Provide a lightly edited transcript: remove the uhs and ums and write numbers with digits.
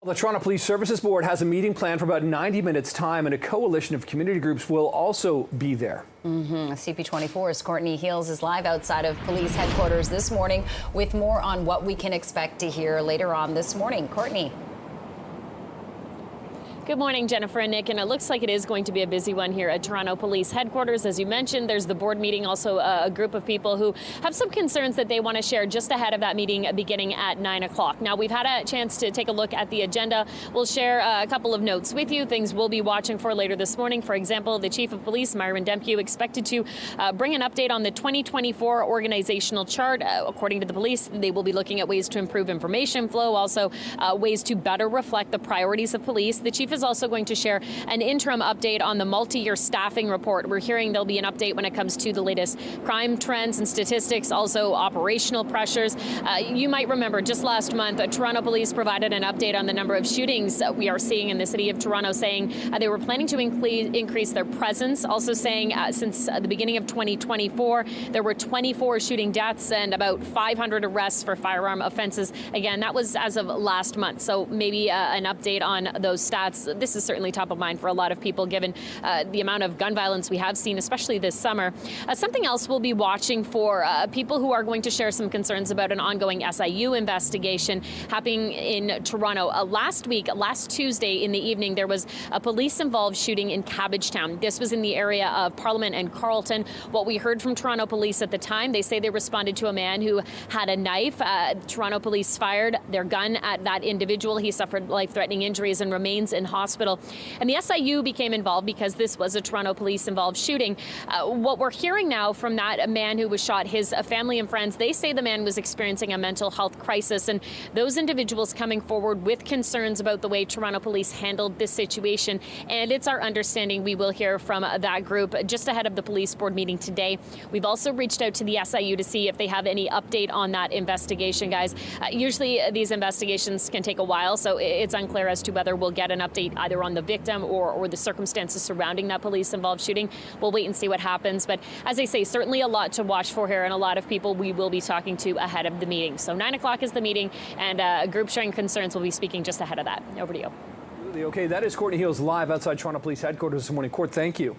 The Toronto Police Services Board has a meeting planned for about 90 minutes' time, and a coalition of community groups will also be there. CP24's Courtney is live outside of police headquarters this morning with more on what we can expect to hear later on this morning. Courtney. Good morning, Jennifer and Nick, and it looks like it is going to be a busy one here at Toronto Police Headquarters. As you mentioned, there's the board meeting, also a group of people who have some concerns that they want to share just ahead of that meeting beginning at 9 o'clock. Now, we've had a chance to take a look at the agenda. We'll share a couple of notes with you, things we'll be watching for later this morning. For example, the Chief of Police, Myron Dempue, expected to bring an update on the 2024 organizational chart. According to the police, they will be looking at ways to improve information flow, also ways to better reflect the priorities of police. The Chief is also going to share an interim update on the multi-year staffing report. We're hearing there'll be an update when it comes to the latest crime trends and statistics, also operational pressures. You might remember just last month, Toronto Police provided an update on the number of shootings we are seeing in the city of Toronto, saying they were planning to increase their presence, also saying since the beginning of 2024, there were 24 shooting deaths and about 500 arrests for firearm offenses. Again, that was as of last month, so maybe an update on those stats. This is certainly top of mind for a lot of people, given the amount of gun violence we have seen, especially this summer. Something else we'll be watching for, people who are going to share some concerns about an ongoing SIU investigation happening in Toronto. Last Tuesday in the evening, there was a police-involved shooting in Cabbagetown. This was in the area of Parliament and Carlton. What we heard from Toronto Police at the time, they say they responded to a man who had a knife. Toronto Police fired their gun at that individual. He suffered life-threatening injuries and remains in hospital. And the SIU became involved because this was a Toronto Police-involved shooting. What we're hearing now from that man who was shot, his family and friends, they say the man was experiencing a mental health crisis, and those individuals coming forward with concerns about the way Toronto Police handled this situation. And it's our understanding we will hear from that group just ahead of the police board meeting today. We've also reached out to the SIU to see if they have any update on that investigation, guys. Usually these investigations can take a while, so it's unclear as to whether we'll get an update either on the victim or the circumstances surrounding that police-involved shooting. We'll wait and see what happens. But as I say, certainly a lot to watch for here and a lot of people we will be talking to ahead of the meeting. So 9 o'clock is the meeting, and a group sharing concerns will be speaking just ahead of that. Over to you. Okay, that is Courtney live outside Toronto Police Headquarters this morning. Court, thank you.